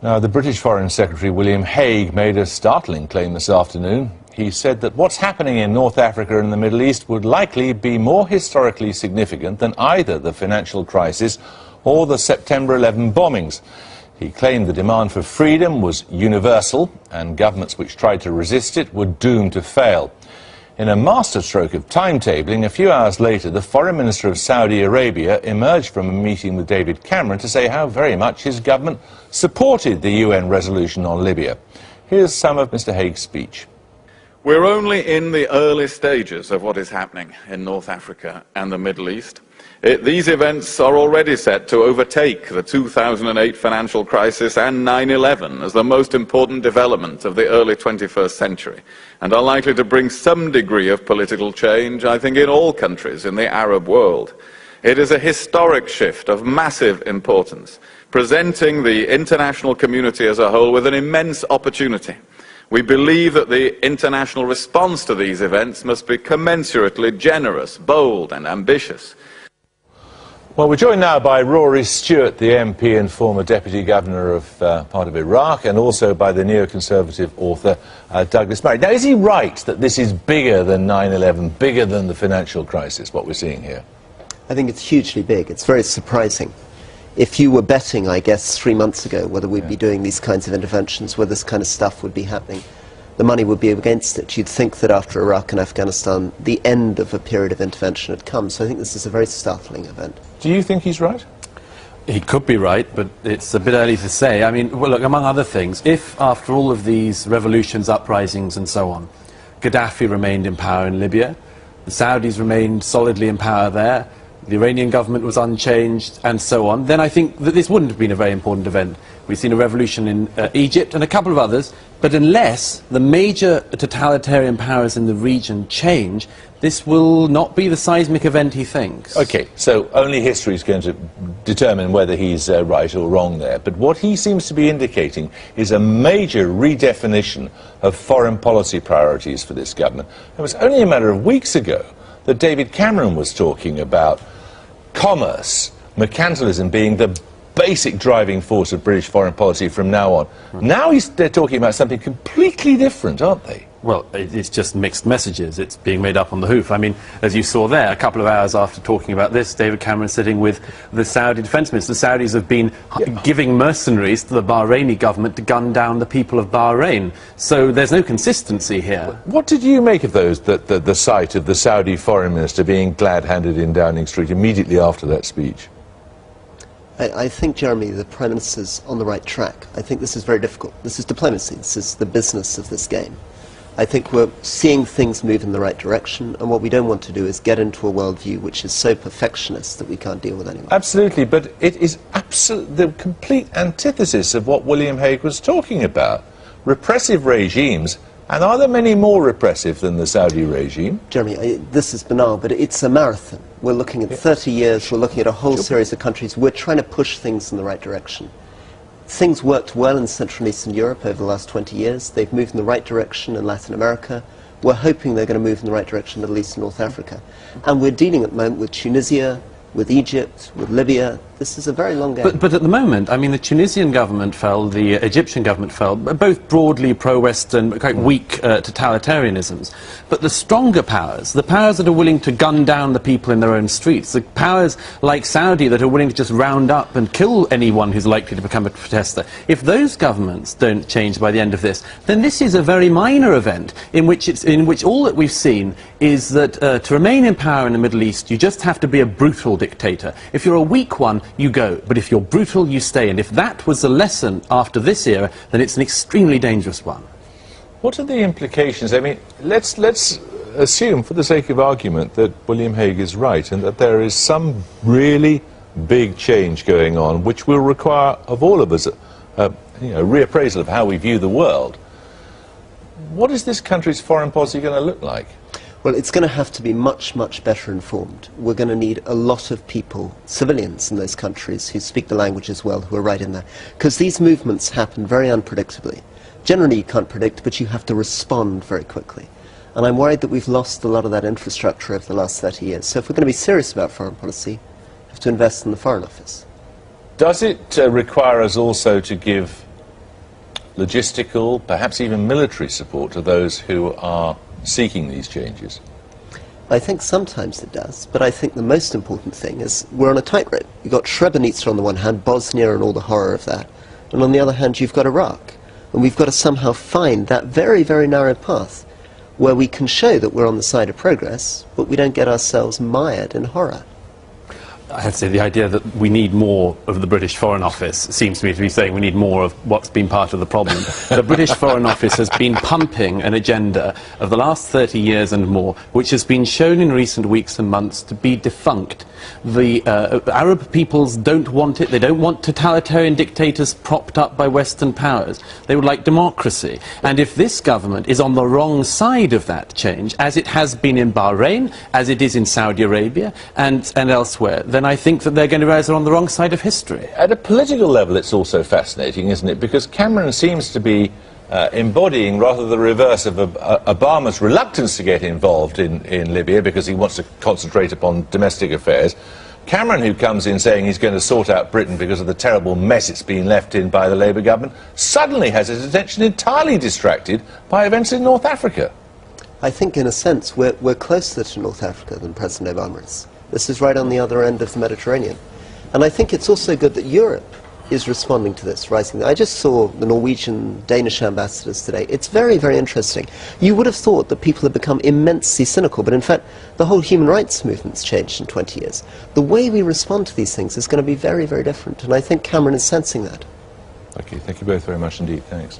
Now, the British Foreign Secretary William Hague made a startling claim this afternoon. He said that what's happening in North Africa and the Middle East would likely be more historically significant than either the financial crisis or the September 11 bombings. He claimed the demand for freedom was universal and governments which tried to resist it were doomed to fail. In a masterstroke of timetabling, a few hours later, the Foreign Minister of Saudi Arabia emerged from a meeting with David Cameron to say how very much his government supported the UN resolution on Libya. Here's some of Mr. Hague's speech. We're only in the early stages of what is happening in North Africa and the Middle East. These events are already set to overtake the 2008 financial crisis and 9/11 as the most important development of the early 21st century, and are likely to bring some degree of political change, I think, in all countries in the Arab world. It is a historic shift of massive importance, presenting the international community as a whole with an immense opportunity. We believe that the international response to these events must be commensurately generous, bold and ambitious. Well, we're joined now by Rory Stewart, the MP and former Deputy Governor of part of Iraq, and also by the neoconservative author Douglas Murray. Now, is he right that this is bigger than 9/11, bigger than the financial crisis, what we're seeing here? I think it's hugely big. It's very surprising. If you were betting, I guess, 3 months ago whether we'd be doing these kinds of interventions, whether this kind of stuff would be happening, the money would be against it. You'd think that after Iraq and Afghanistan, the end of a period of intervention had come. So I think this is a very startling event. Do you think he's right? He could be right, but it's a bit early to say. I mean, well, look, among other things, if after all of these revolutions, uprisings and so on, Gaddafi remained in power in Libya, the Saudis remained solidly in power there, the Iranian government was unchanged, and so on, then I think that this wouldn't have been a very important event. We've seen a revolution in Egypt and a couple of others, but unless the major totalitarian powers in the region change, this will not be the seismic event he thinks. OK, so only history is going to determine whether he's right or wrong there. But what he seems to be indicating is a major redefinition of foreign policy priorities for this government. It was only a matter of weeks ago that David Cameron was talking about commerce, mercantilism being the basic driving force of British foreign policy from now on. Now they're talking about something completely different, aren't they? Well, it's just mixed messages. It's being made up on the hoof. I mean, as you saw there, a couple of hours after talking about this, David Cameron sitting with the Saudi defence minister. The Saudis have been giving mercenaries to the Bahraini government to gun down the people of Bahrain. So there's no consistency here. What did you make of those, the sight of the Saudi foreign minister being glad-handed in Downing Street immediately after that speech? I think, Jeremy, the Prime Minister's on the right track. I think this is very difficult. This is diplomacy. This is the business of this game. I think we're seeing things move in the right direction, and what we don't want to do is get into a worldview which is so perfectionist that we can't deal with anyone. Absolutely, but it is the complete antithesis of what William Hague was talking about. Repressive regimes, and are there many more repressive than the Saudi regime? Jeremy, this is banal, but it's a marathon. We're looking at 30 years, we're looking at a whole series of countries. We're trying to push things in the right direction. Things worked well in Central and Eastern Europe over the last 20 years. They've moved in the right direction in Latin America. We're hoping they're going to move in the right direction in the Middle East and North Africa. And we're dealing at the moment with Tunisia, with Egypt, with Libya. This is a very long game. But at the moment, I mean, the Tunisian government fell, the Egyptian government fell, both broadly pro-Western, quite weak totalitarianisms. But the stronger powers, the powers that are willing to gun down the people in their own streets, the powers like Saudi that are willing to just round up and kill anyone who's likely to become a protester, if those governments don't change by the end of this, then this is a very minor event in which all that we've seen is that to remain in power in the Middle East, you just have to be a brutal dictator. If you're a weak one, you go. But if you're brutal, you stay. And if that was the lesson after this era, then it's an extremely dangerous one. What are the implications? I mean, let's assume, for the sake of argument, that William Hague is right and that there is some really big change going on which will require of all of us a reappraisal of how we view the world. What is this country's foreign policy going to look like? Well, it's going to have to be much, much better informed. We're going to need a lot of people, civilians in those countries, who speak the language as well, who are right in there. Because these movements happen very unpredictably. Generally, you can't predict, but you have to respond very quickly. And I'm worried that we've lost a lot of that infrastructure over the last 30 years. So if we're going to be serious about foreign policy, we have to invest in the Foreign Office. Does it require us also to give logistical, perhaps even military support to those who are seeking these changes? I think sometimes it does, but I think the most important thing is we're on a tightrope. You've got Srebrenica on the one hand, Bosnia and all the horror of that, and on the other hand you've got Iraq. And we've got to somehow find that very, very narrow path where we can show that we're on the side of progress, but we don't get ourselves mired in horror. I have to say, the idea that we need more of the British Foreign Office seems to me to be saying we need more of what's been part of the problem. The British Foreign Office has been pumping an agenda of the last 30 years and more, which has been shown in recent weeks and months to be defunct. The Arab peoples don't want it. They don't want totalitarian dictators propped up by Western powers. They would like democracy. And if this government is on the wrong side of that change, as it has been in Bahrain, as it is in Saudi Arabia and elsewhere, then I think that they're going to realize they're on the wrong side of history. At a political level, it's also fascinating, isn't it? Because Cameron seems to be embodying rather the reverse of Obama's reluctance to get involved in Libya because he wants to concentrate upon domestic affairs. Cameron, who comes in saying he's going to sort out Britain because of the terrible mess it's been left in by the Labour government, suddenly has his attention entirely distracted by events in North Africa. I think, in a sense, we're closer to North Africa than President Obama is. This is right on the other end of the Mediterranean. And I think it's also good that Europe is responding to this, rising. I just saw the Norwegian, Danish ambassadors today. It's very, very interesting. You would have thought that people have become immensely cynical, but in fact, the whole human rights movement's changed in 20 years. The way we respond to these things is going to be very, very different, and I think Cameron is sensing that. Okay, thank you both very much indeed. Thanks.